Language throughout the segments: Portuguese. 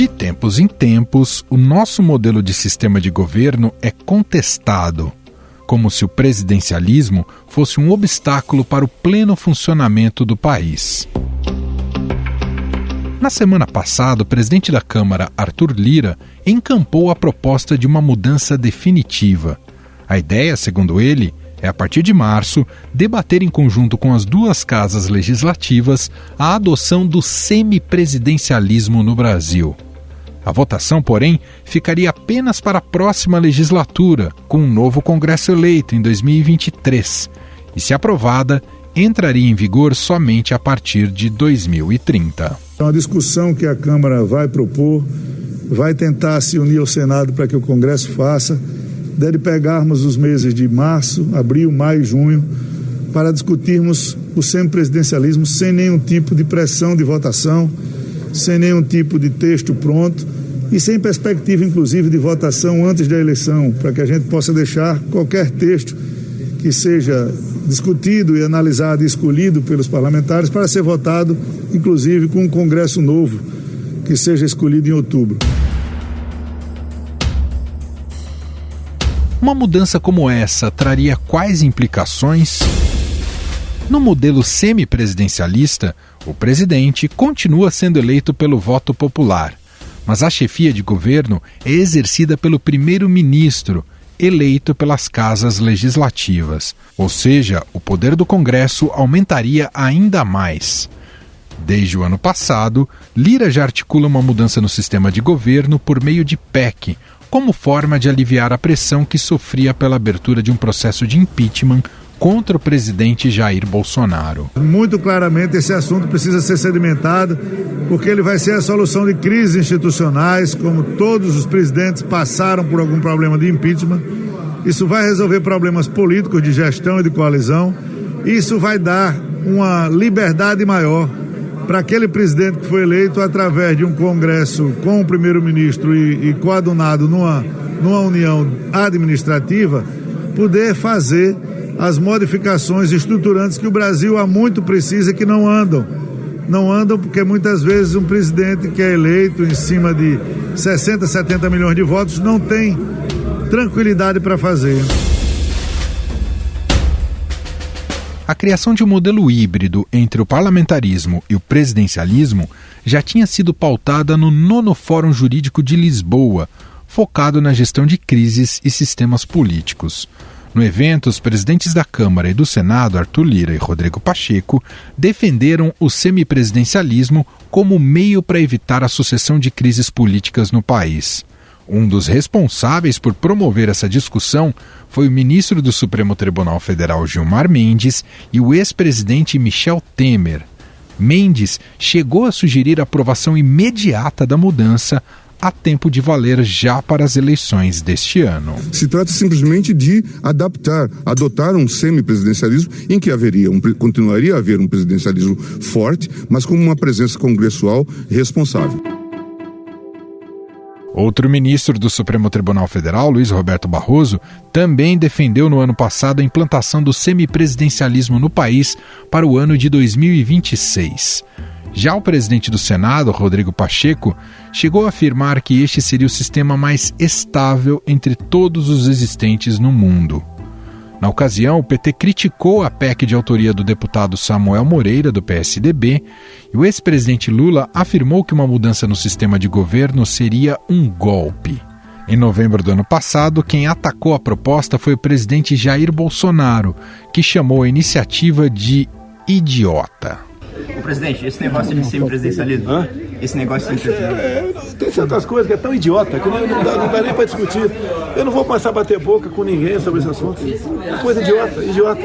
De tempos em tempos, o nosso modelo de sistema de governo é contestado, como se o presidencialismo fosse um obstáculo para o pleno funcionamento do país. Na semana passada, o presidente da Câmara, Arthur Lira, encampou a proposta de uma mudança definitiva. A ideia, segundo ele, é, a partir de março, debater em conjunto com as duas casas legislativas a adoção do semipresidencialismo no Brasil. A votação, porém, ficaria apenas para a próxima legislatura, com um novo Congresso eleito em 2023. E, se aprovada, entraria em vigor somente a partir de 2030. É uma discussão que a Câmara vai propor, vai tentar se unir ao Senado para que o Congresso faça. Deve pegarmos os meses de março, abril, maio e junho para discutirmos o semipresidencialismo sem nenhum tipo de pressão de votação, sem nenhum tipo de texto pronto e sem perspectiva, inclusive, de votação antes da eleição, para que a gente possa deixar qualquer texto que seja discutido e analisado e escolhido pelos parlamentares para ser votado, inclusive, com um Congresso novo que seja escolhido em outubro. Uma mudança como essa traria quais implicações? No modelo semipresidencialista, o presidente continua sendo eleito pelo voto popular, mas a chefia de governo é exercida pelo primeiro-ministro, eleito pelas casas legislativas. Ou seja, o poder do Congresso aumentaria ainda mais. Desde o ano passado, Lira já articula uma mudança no sistema de governo por meio de PEC, como forma de aliviar a pressão que sofria pela abertura de um processo de impeachment contra o presidente Jair Bolsonaro. Muito claramente esse assunto precisa ser sedimentado, porque ele vai ser a solução de crises institucionais, como todos os presidentes passaram por algum problema de impeachment. Isso vai resolver problemas políticos de gestão e de coalizão. Isso vai dar uma liberdade maior para aquele presidente que foi eleito através de um Congresso com o primeiro-ministro e coadunado numa união administrativa, poder fazer as modificações estruturantes que o Brasil há muito precisa e que não andam. Não andam porque muitas vezes um presidente que é eleito em cima de 60, 70 milhões de votos não tem tranquilidade para fazer. A criação de um modelo híbrido entre o parlamentarismo e o presidencialismo já tinha sido pautada no 9º Fórum Jurídico de Lisboa, focado na gestão de crises e sistemas políticos. No evento, os presidentes da Câmara e do Senado, Arthur Lira e Rodrigo Pacheco, defenderam o semipresidencialismo como meio para evitar a sucessão de crises políticas no país. Um dos responsáveis por promover essa discussão foi o ministro do Supremo Tribunal Federal, Gilmar Mendes, e o ex-presidente Michel Temer. Mendes chegou a sugerir a aprovação imediata da mudança a tempo de valer já para as eleições deste ano. Se trata simplesmente de adotar um semipresidencialismo em que continuaria a haver um presidencialismo forte, mas com uma presença congressual responsável. Outro ministro do Supremo Tribunal Federal, Luiz Roberto Barroso, também defendeu no ano passado a implantação do semipresidencialismo no país para o ano de 2026. Já o presidente do Senado, Rodrigo Pacheco, chegou a afirmar que este seria o sistema mais estável entre todos os existentes no mundo. Na ocasião, o PT criticou a PEC de autoria do deputado Samuel Moreira, do PSDB, e o ex-presidente Lula afirmou que uma mudança no sistema de governo seria um golpe. Em novembro do ano passado, quem atacou a proposta foi o presidente Jair Bolsonaro, que chamou a iniciativa de idiota. Ô, presidente, esse negócio de semipresidencialismo, esse negócio de semipresidencialismo... Tem certas coisas que é tão idiota que não dá nem para discutir. Eu não vou passar a bater boca com ninguém sobre esse assunto. É coisa idiota.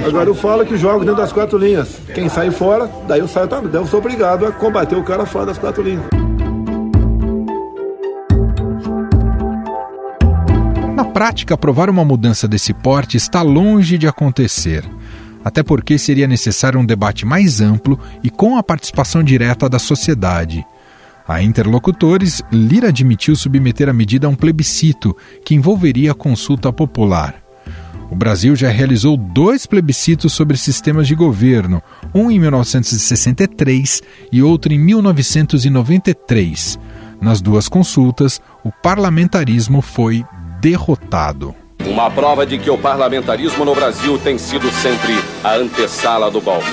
Agora eu falo que jogo dentro das 4 linhas. Quem sai fora, daí eu sou obrigado a combater o cara fora das 4 linhas. Na prática, aprovar uma mudança desse porte está longe de acontecer. Até porque seria necessário um debate mais amplo e com a participação direta da sociedade. A interlocutores, Lira admitiu submeter a medida a um plebiscito que envolveria a consulta popular. O Brasil já realizou 2 plebiscitos sobre sistemas de governo, um em 1963 e outro em 1993. Nas 2 consultas, o parlamentarismo foi derrotado. Uma prova de que o parlamentarismo no Brasil tem sido sempre a antessala do golpe.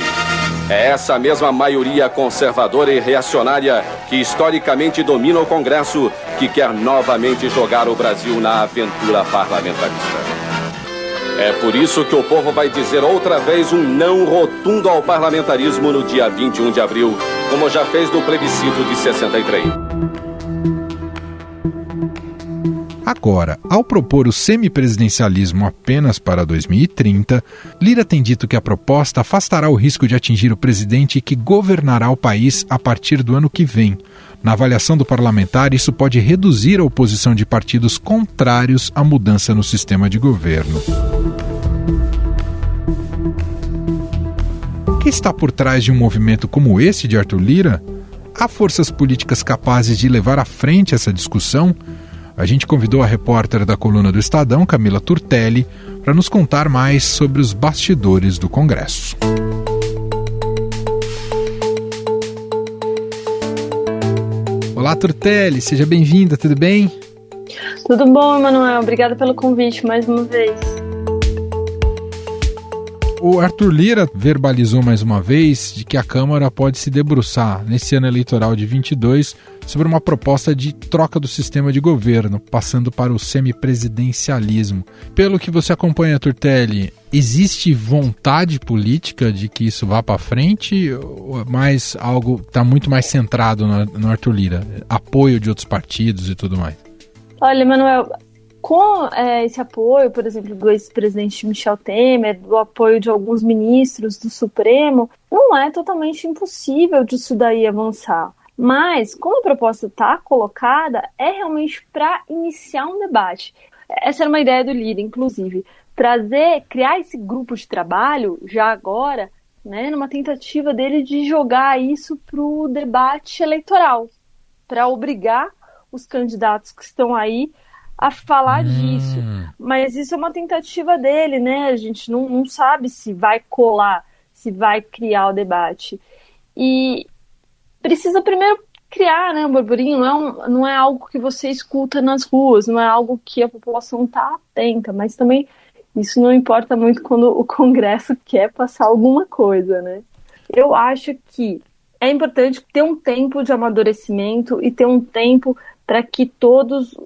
É essa mesma maioria conservadora e reacionária que historicamente domina o Congresso que quer novamente jogar o Brasil na aventura parlamentarista. É por isso que o povo vai dizer outra vez um não rotundo ao parlamentarismo no dia 21 de abril, como já fez no plebiscito de 63. Agora, ao propor o semipresidencialismo apenas para 2030, Lira tem dito que a proposta afastará o risco de atingir o presidente que governará o país a partir do ano que vem. Na avaliação do parlamentar, isso pode reduzir a oposição de partidos contrários à mudança no sistema de governo. O que está por trás de um movimento como esse de Arthur Lira? Há forças políticas capazes de levar à frente essa discussão? A gente convidou a repórter da coluna do Estadão, Camila Turtelli, para nos contar mais sobre os bastidores do Congresso. Olá, Turtelli, seja bem-vinda, tudo bem? Tudo bom, Emanuel. Obrigada pelo convite mais uma vez. O Arthur Lira verbalizou mais uma vez de que a Câmara pode se debruçar, nesse ano eleitoral de 22, sobre uma proposta de troca do sistema de governo, passando para o semipresidencialismo. Pelo que você acompanha, Turtelli, existe vontade política de que isso vá para frente? Ou mais algo está muito mais centrado no Arthur Lira? Apoio de outros partidos e tudo mais? Olha, Emanuel, com esse apoio, por exemplo, do ex-presidente Michel Temer, do apoio de alguns ministros do Supremo, não é totalmente impossível disso daí avançar. Mas, como a proposta está colocada, é realmente para iniciar um debate. Essa era uma ideia do Lira, inclusive, criar esse grupo de trabalho, já agora, né, numa tentativa dele de jogar isso para o debate eleitoral, para obrigar os candidatos que estão aí a falar disso. Mas isso é uma tentativa dele, né? A gente não sabe se vai colar, se vai criar o debate. E precisa primeiro criar, né, um burburinho. Não é algo que você escuta nas ruas, não é algo que a população está atenta, mas também isso não importa muito quando o Congresso quer passar alguma coisa, né? Eu acho que é importante ter um tempo de amadurecimento e ter um tempo para que todos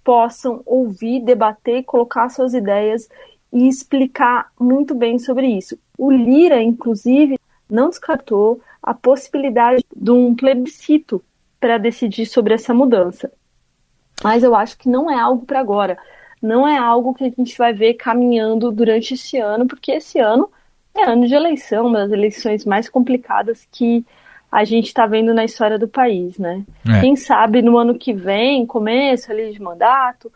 possam ouvir, debater, colocar suas ideias e explicar muito bem sobre isso. O Lira, inclusive, não descartou a possibilidade de um plebiscito para decidir sobre essa mudança. Mas eu acho que não é algo para agora. Não é algo que a gente vai ver caminhando durante esse ano, porque esse ano é ano de eleição, uma das eleições mais complicadas que a gente está vendo na história do país, né? Quem sabe no ano que vem, começo ali de mandato,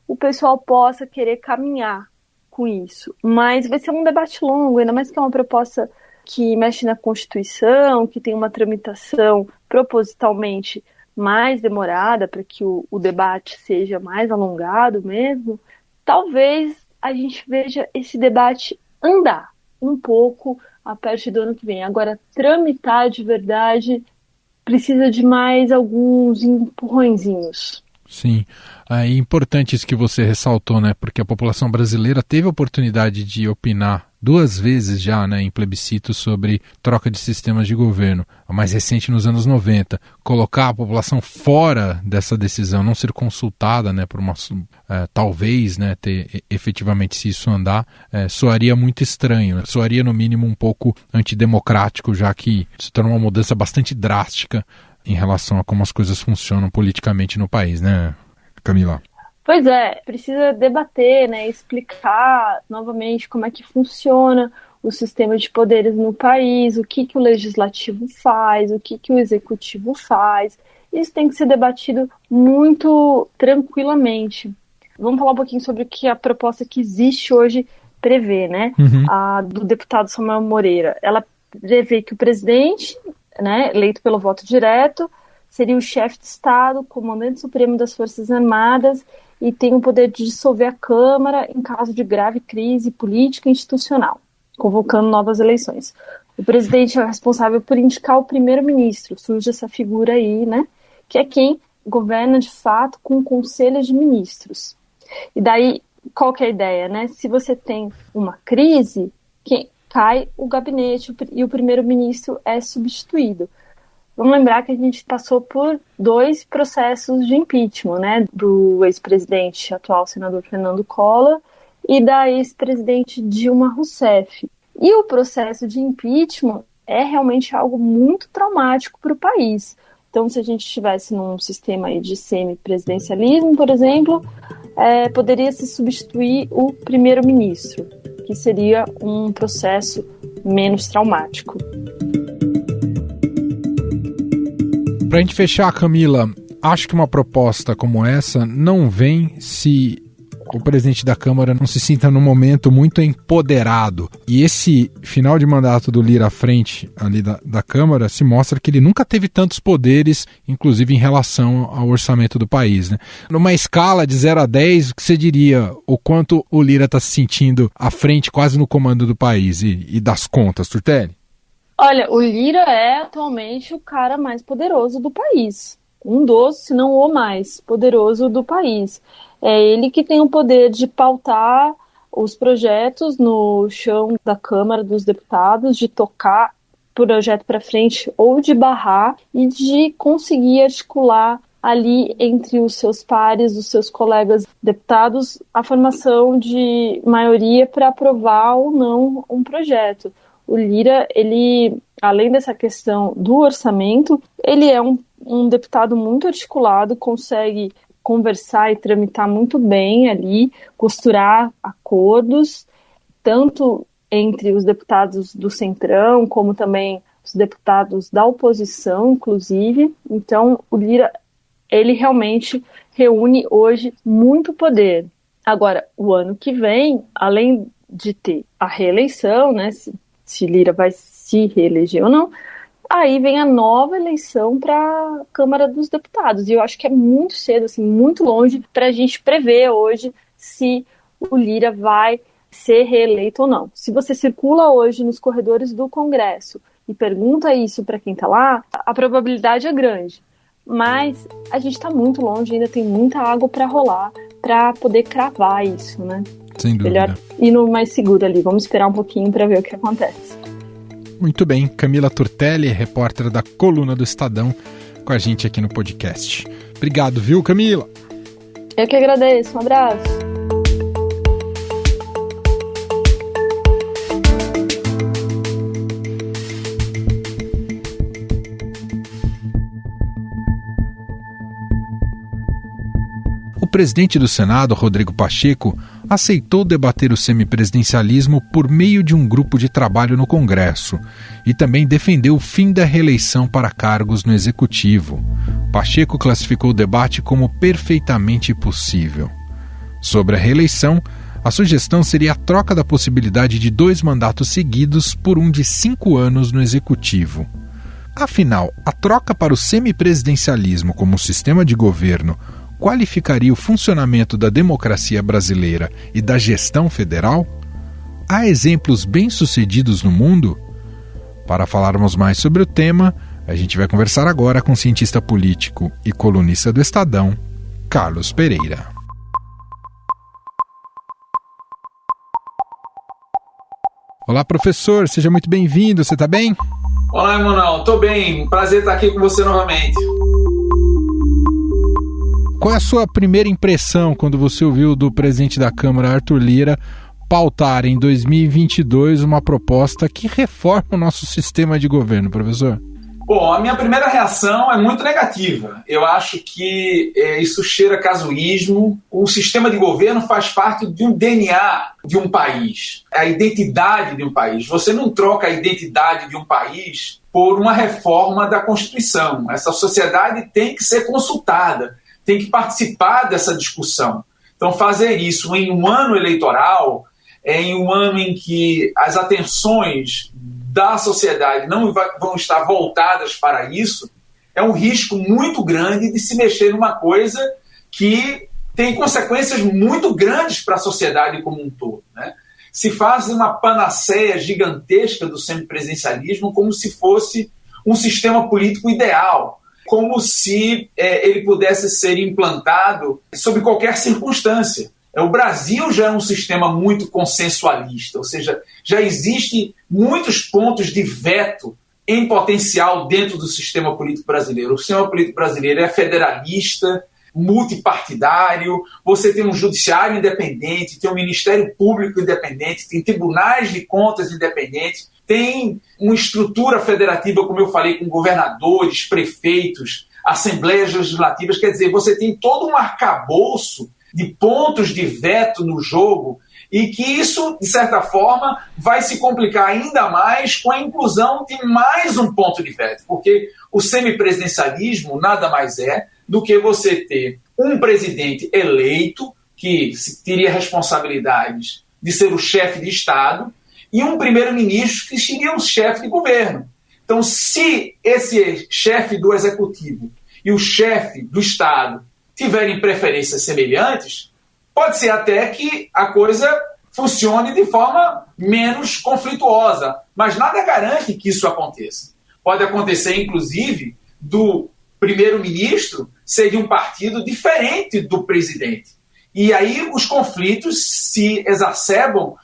o pessoal possa querer caminhar com isso. Mas vai ser um debate longo, ainda mais que é uma proposta que mexe na Constituição, que tem uma tramitação propositalmente mais demorada para que o debate seja mais alongado mesmo. Talvez a gente veja esse debate andar um pouco a partir do ano que vem. Agora, tramitar de verdade precisa de mais alguns empurrõezinhos. Sim, é importante isso que você ressaltou, né? Porque a população brasileira teve a oportunidade de opinar 2 vezes já, né, em plebiscito sobre troca de sistemas de governo. A mais recente nos anos 90. Colocar a população fora dessa decisão, não ser consultada, né, por uma talvez, né, ter efetivamente, se isso andar, soaria muito estranho, né? Soaria no mínimo um pouco antidemocrático, já que se torna uma mudança bastante drástica em relação a como as coisas funcionam politicamente no país, né, Camila? Pois é, precisa debater, né, explicar novamente como é que funciona o sistema de poderes no país, o que o legislativo faz, o que o executivo faz. Isso tem que ser debatido muito tranquilamente. Vamos falar um pouquinho sobre o que a proposta que existe hoje prevê, né? A do deputado Samuel Moreira. Ela prevê que o presidente, né, eleito pelo voto direto, seria o chefe de Estado, comandante supremo das Forças Armadas e tem o poder de dissolver a Câmara em caso de grave crise política e institucional, convocando novas eleições. O presidente é o responsável por indicar o primeiro-ministro, surge essa figura aí, né, que é quem governa de fato com o conselho de ministros. E daí, qual que é a ideia, né? Se você tem uma crise, cai o gabinete e o primeiro-ministro é substituído. Vamos lembrar que a gente passou por 2 processos de impeachment, né? Do ex-presidente, atual senador Fernando Collor, e da ex-presidente Dilma Rousseff. E o processo de impeachment é realmente algo muito traumático para o país. Então, se a gente estivesse num sistema aí de semipresidencialismo, por exemplo, poderia se substituir o primeiro-ministro, que seria um processo menos traumático. Para a gente fechar, Camila, acho que uma proposta como essa não vem se o presidente da Câmara não se sinta num momento muito empoderado. E esse final de mandato do Lira à frente ali da Câmara se mostra que ele nunca teve tantos poderes, inclusive em relação ao orçamento do país, né? Numa escala de 0 a 10, o que você diria o quanto o Lira está se sentindo à frente, quase no comando do país e das contas, Turtelli? Olha, o Lira é atualmente o cara mais poderoso do país. Um dos, se não o mais poderoso do país. É ele que tem o poder de pautar os projetos no chão da Câmara dos Deputados, de tocar projeto para frente ou de barrar e de conseguir articular ali entre os seus pares, os seus colegas deputados, a formação de maioria para aprovar ou não um projeto. O Lira, ele, além dessa questão do orçamento, ele é um deputado muito articulado, consegue conversar e tramitar muito bem ali, costurar acordos, tanto entre os deputados do Centrão, como também os deputados da oposição, inclusive. Então, o Lira, ele realmente reúne hoje muito poder. Agora, o ano que vem, além de ter a reeleição, né, se Lira vai se reeleger ou não, aí vem a nova eleição para a Câmara dos Deputados. E eu acho que é muito cedo, assim, muito longe para a gente prever hoje se o Lira vai ser reeleito ou não. Se você circula hoje nos corredores do Congresso e pergunta isso para quem está lá, a probabilidade é grande. Mas a gente está muito longe, ainda tem muita água para rolar para poder cravar isso, né? Sem dúvida. Melhor ir no mais seguro ali. Vamos esperar um pouquinho para ver o que acontece. Muito bem, Camila Turtelli, repórter da Coluna do Estadão, com a gente aqui no podcast. Obrigado, viu, Camila? Eu que agradeço, um abraço. O presidente do Senado, Rodrigo Pacheco, aceitou debater o semipresidencialismo por meio de um grupo de trabalho no Congresso e também defendeu o fim da reeleição para cargos no Executivo. Pacheco classificou o debate como perfeitamente possível. Sobre a reeleição, a sugestão seria a troca da possibilidade de 2 mandatos seguidos por um de 5 anos no Executivo. Afinal, a troca para o semipresidencialismo como sistema de governo qualificaria o funcionamento da democracia brasileira e da gestão federal? Há exemplos bem-sucedidos no mundo? Para falarmos mais sobre o tema, a gente vai conversar agora com o cientista político e colunista do Estadão, Carlos Pereira. Olá, professor, seja muito bem-vindo, você está bem? Olá, Emanuel, estou bem, prazer estar aqui com você novamente. Qual é a sua primeira impressão quando você ouviu do presidente da Câmara, Arthur Lira, pautar em 2022 uma proposta que reforma o nosso sistema de governo, professor? Bom, a minha primeira reação é muito negativa. Eu acho que isso cheira casuísmo. O sistema de governo faz parte de um DNA de um país, a identidade de um país. Você não troca a identidade de um país por uma reforma da Constituição. Essa sociedade tem que ser consultada, tem que participar dessa discussão. Então, fazer isso em um ano eleitoral, em um ano em que as atenções da sociedade não vão estar voltadas para isso, é um risco muito grande de se mexer numa coisa que tem consequências muito grandes para a sociedade como um todo, né? Se faz uma panaceia gigantesca do semipresidencialismo como se fosse um sistema político ideal, como se ele pudesse ser implantado sob qualquer circunstância. O Brasil já é um sistema muito consensualista, ou seja, já existem muitos pontos de veto em potencial dentro do sistema político brasileiro. O sistema político brasileiro é federalista, multipartidário, você tem um judiciário independente, tem um Ministério Público independente, tem tribunais de contas independentes, tem uma estrutura federativa, como eu falei, com governadores, prefeitos, assembleias legislativas, quer dizer, você tem todo um arcabouço de pontos de veto no jogo e que isso, de certa forma, vai se complicar ainda mais com a inclusão de mais um ponto de veto, porque o semipresidencialismo nada mais é do que você ter um presidente eleito, que teria responsabilidades de ser o chefe de Estado, e um primeiro-ministro que seria o chefe de governo. Então, se esse chefe do executivo e o chefe do Estado tiverem preferências semelhantes, pode ser até que a coisa funcione de forma menos conflituosa, mas nada garante que isso aconteça. Pode acontecer, inclusive, do primeiro-ministro ser de um partido diferente do presidente. E aí os conflitos se exacerbam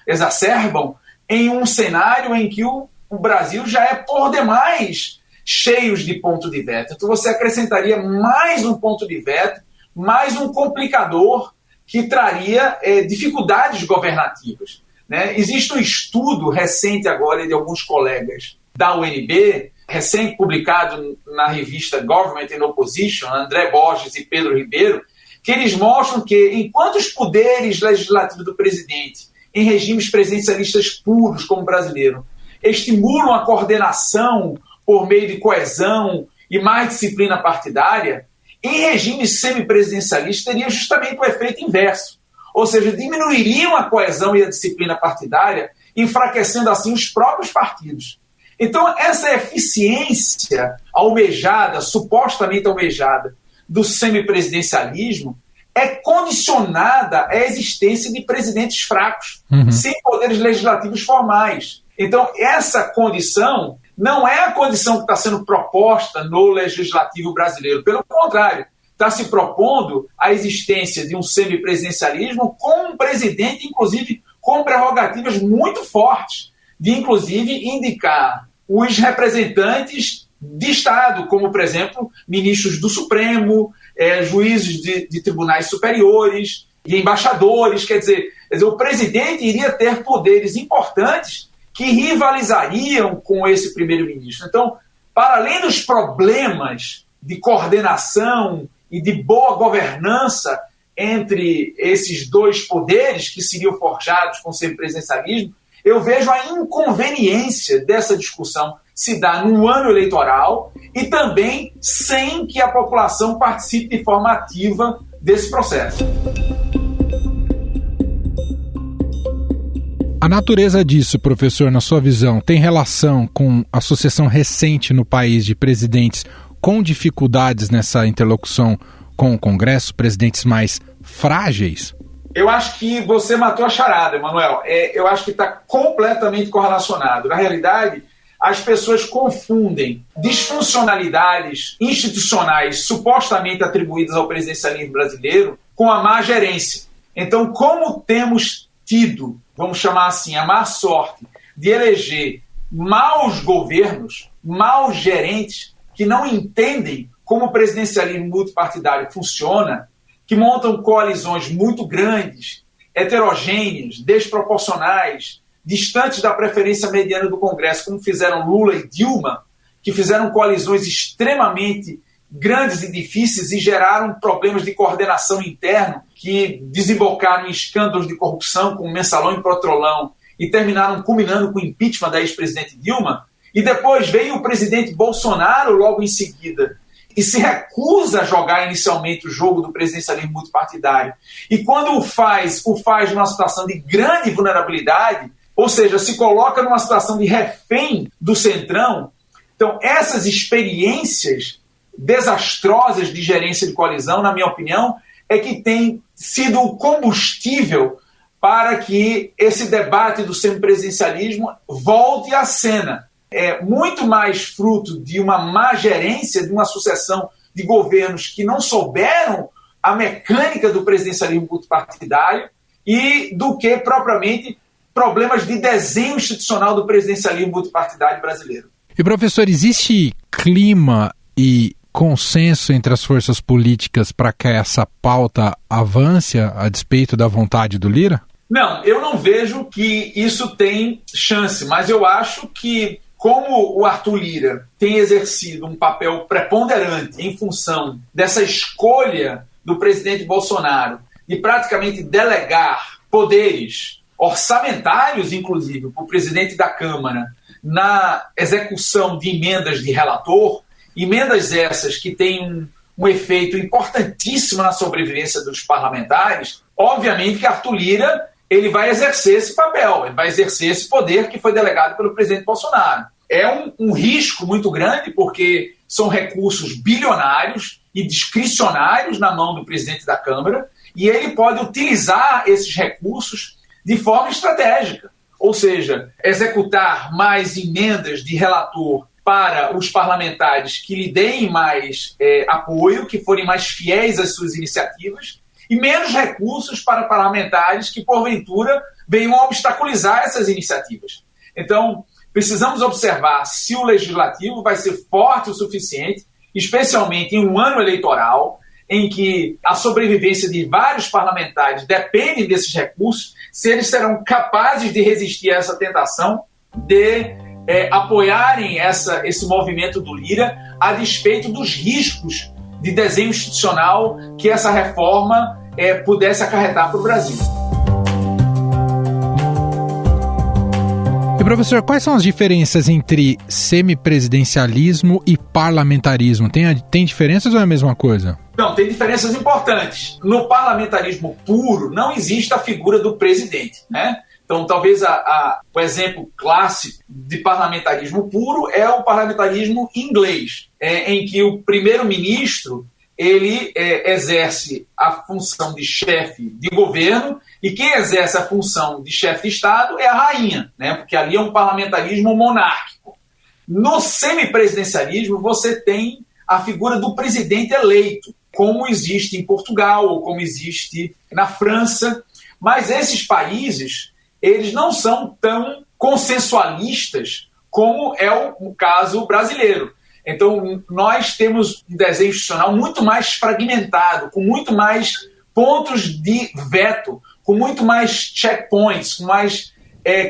em um cenário em que o Brasil já é por demais cheio de ponto de veto. Então você acrescentaria mais um ponto de veto, mais um complicador que traria dificuldades governativas, né? Existe um estudo recente agora de alguns colegas da UNB, recém-publicado na revista Government in Opposition, André Borges e Pedro Ribeiro, que eles mostram que, enquanto os poderes legislativos do presidente, em regimes presidencialistas puros, como o brasileiro, estimulam a coordenação por meio de coesão e mais disciplina partidária, em regimes semipresidencialistas teria justamente o efeito inverso. Ou seja, diminuiriam a coesão e a disciplina partidária, enfraquecendo assim os próprios partidos. Então, essa eficiência almejada, supostamente almejada, do semipresidencialismo é condicionada à existência de presidentes fracos, sem poderes legislativos formais. Então, essa condição não é a condição que está sendo proposta no legislativo brasileiro. Pelo contrário, está se propondo a existência de um semipresidencialismo com um presidente, inclusive, com prerrogativas muito fortes, de, inclusive, indicar os representantes de Estado, como, por exemplo, ministros do Supremo, juízes de tribunais superiores e embaixadores. Quer dizer, o presidente iria ter poderes importantes que rivalizariam com esse primeiro-ministro. Então, para além dos problemas de coordenação e de boa governança entre esses dois poderes que seriam forjados com o semipresidencialismo, eu vejo a inconveniência dessa discussão se dar no ano eleitoral e também sem que a população participe de forma ativa desse processo. A natureza disso, professor, na sua visão, tem relação com a sucessão recente no país de presidentes com dificuldades nessa interlocução com o Congresso, presidentes mais frágeis? Eu acho que você matou a charada, Emanuel. Eu acho que está completamente correlacionado. Na realidade, as pessoas confundem disfuncionalidades institucionais supostamente atribuídas ao presidencialismo brasileiro com a má gerência. Então, como temos tido, vamos chamar assim, a má sorte de eleger maus governos, maus gerentes, que não entendem como o presidencialismo multipartidário funciona, que montam coalizões muito grandes, heterogêneas, desproporcionais, distantes da preferência mediana do Congresso, como fizeram Lula e Dilma, que fizeram coalizões extremamente grandes e difíceis e geraram problemas de coordenação interna que desembocaram em escândalos de corrupção como Mensalão e Petrolão e terminaram culminando com o impeachment da ex-presidente Dilma. E depois veio o presidente Bolsonaro logo em seguida e se recusa a jogar inicialmente o jogo do presidencialismo multipartidário. E quando o faz numa situação de grande vulnerabilidade, ou seja, se coloca numa situação de refém do Centrão. Então, essas experiências desastrosas de gerência de coalizão, na minha opinião, é que tem sido o combustível para que esse debate do semipresidencialismo volte à cena. É muito mais fruto de uma má gerência, de uma sucessão de governos que não souberam a mecânica do presidencialismo multipartidário e do que propriamente problemas de desenho institucional do presidencialismo multipartidário brasileiro. E, professor, existe clima e consenso entre as forças políticas para que essa pauta avance a despeito da vontade do Lira? Não, eu não vejo que isso tem chance, mas eu acho que, como o Arthur Lira tem exercido um papel preponderante em função dessa escolha do presidente Bolsonaro de praticamente delegar poderes orçamentários, inclusive, para o presidente da Câmara na execução de emendas de relator, emendas essas que têm um efeito importantíssimo na sobrevivência dos parlamentares, obviamente que Arthur Lira ele vai exercer esse papel, ele vai exercer esse poder que foi delegado pelo presidente Bolsonaro. É um risco muito grande, porque são recursos bilionários e discricionários na mão do presidente da Câmara, e ele pode utilizar esses recursos de forma estratégica, ou seja, executar mais emendas de relator para os parlamentares que lhe deem mais apoio, que forem mais fiéis às suas iniciativas, e menos recursos para parlamentares que, porventura, venham a obstaculizar essas iniciativas. Então, precisamos observar se o legislativo vai ser forte o suficiente, especialmente em um ano eleitoral, em que a sobrevivência de vários parlamentares depende desses recursos, se eles serão capazes de resistir a essa tentação de apoiarem esse movimento do Lira a despeito dos riscos de desenho institucional que essa reforma pudesse acarretar para o Brasil. E, professor, quais são as diferenças entre semipresidencialismo e parlamentarismo? Tem diferenças ou é a mesma coisa? Não, tem diferenças importantes. No parlamentarismo puro, não existe a figura do presidente, né? Então, talvez o exemplo clássico de parlamentarismo puro é o parlamentarismo inglês, em que o primeiro-ministro ele exerce a função de chefe de governo e quem exerce a função de chefe de Estado é a rainha, né? Porque ali é um parlamentarismo monárquico. No semipresidencialismo, você tem a figura do presidente eleito, como existe em Portugal ou como existe na França, mas esses países eles não são tão consensualistas como é o caso brasileiro. Então, nós temos um desenho institucional muito mais fragmentado, com muito mais pontos de veto, com muito mais checkpoints, com mais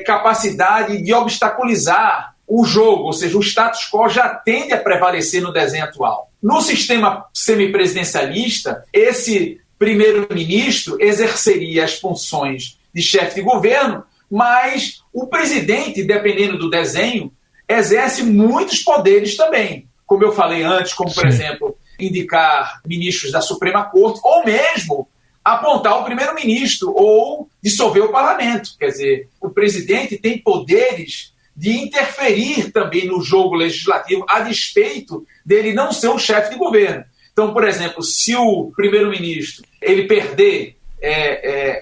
capacidade de obstaculizar o jogo, ou seja, o status quo já tende a prevalecer no desenho atual. No sistema semipresidencialista, esse primeiro-ministro exerceria as funções de chefe de governo, mas o presidente, dependendo do desenho, exerce muitos poderes também. Como eu falei antes, como, por exemplo, indicar ministros da Suprema Corte, ou mesmo apontar o primeiro-ministro, ou dissolver o parlamento. Quer dizer, o presidente tem poderes de interferir também no jogo legislativo, a despeito dele não ser o chefe de governo. Então, por exemplo, se o primeiro-ministro ele perder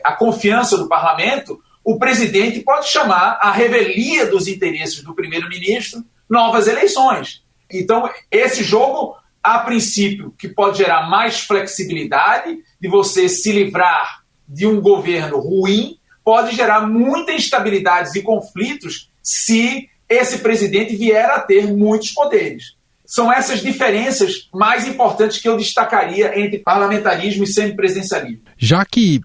a confiança do parlamento, o presidente pode chamar à revelia dos interesses do primeiro-ministro novas eleições. Então, esse jogo, a princípio, que pode gerar mais flexibilidade de você se livrar de um governo ruim, pode gerar muita instabilidade e conflitos se esse presidente vier a ter muitos poderes. São essas diferenças mais importantes que eu destacaria entre parlamentarismo e semipresidencialismo. Já que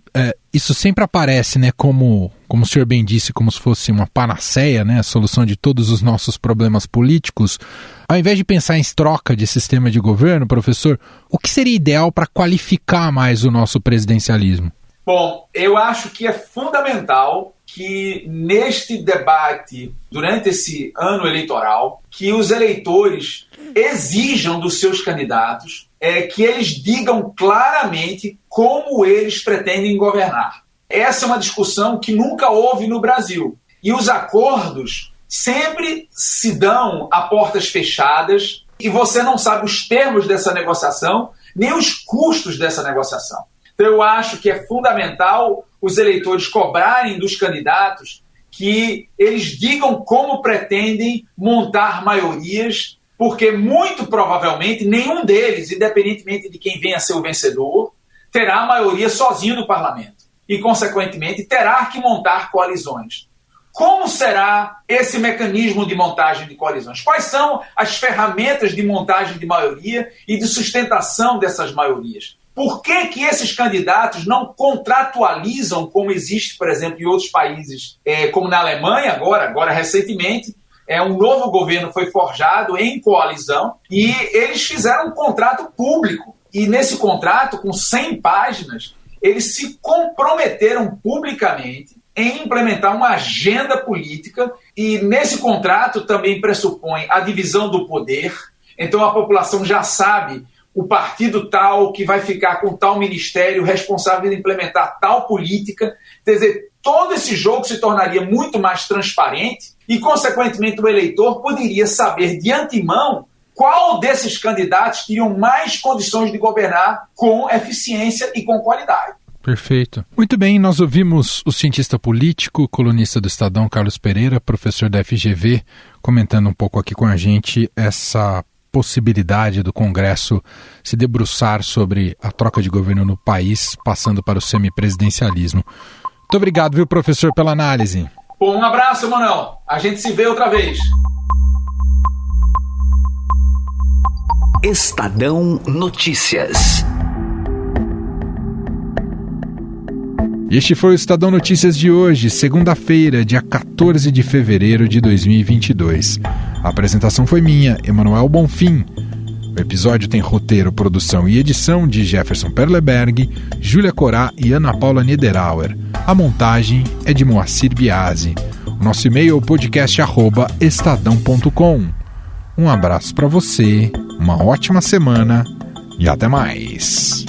isso sempre aparece, né, como o senhor bem disse, como se fosse uma panaceia, né, a solução de todos os nossos problemas políticos, ao invés de pensar em troca de sistema de governo, professor, o que seria ideal para qualificar mais o nosso presidencialismo? Bom, eu acho que é fundamental que neste debate, durante esse ano eleitoral, que os eleitores exijam dos seus candidatos que eles digam claramente como eles pretendem governar. Essa é uma discussão que nunca houve no Brasil. E os acordos sempre se dão a portas fechadas e você não sabe os termos dessa negociação, nem os custos dessa negociação. Então eu acho que é fundamental os eleitores cobrarem dos candidatos que eles digam como pretendem montar maiorias, porque muito provavelmente nenhum deles, independentemente de quem venha a ser o vencedor, terá a maioria sozinho no parlamento e, consequentemente, terá que montar coalizões. Como será esse mecanismo de montagem de coalizões? Quais são as ferramentas de montagem de maioria e de sustentação dessas maiorias? Por que que esses candidatos não contratualizam, como existe, por exemplo, em outros países, como na Alemanha, agora recentemente, um novo governo foi forjado em coalizão e eles fizeram um contrato público. E nesse contrato, com 100 páginas, eles se comprometeram publicamente em implementar uma agenda política e nesse contrato também pressupõe a divisão do poder. Então a população já sabe o partido tal que vai ficar com tal ministério responsável de implementar tal política. Quer dizer, todo esse jogo se tornaria muito mais transparente e, consequentemente, o eleitor poderia saber de antemão qual desses candidatos teriam mais condições de governar com eficiência e com qualidade. Perfeito. Muito bem, nós ouvimos o cientista político, colunista do Estadão, Carlos Pereira, professor da FGV, comentando um pouco aqui com a gente essa possibilidade do Congresso se debruçar sobre a troca de governo no país, passando para o semipresidencialismo. Muito obrigado, viu, professor, pela análise. Bom, um abraço, Manuel. A gente se vê outra vez. Estadão Notícias. Este foi o Estadão Notícias de hoje, segunda-feira, dia 14 de fevereiro de 2022. A apresentação foi minha, Emanuel Bonfim. O episódio tem roteiro, produção e edição de Jefferson Perleberg, Júlia Corá e Ana Paula Niederauer. A montagem é de Moacir Biasi. O nosso e-mail é podcast@estadão.com. Um abraço para você, uma ótima semana e até mais.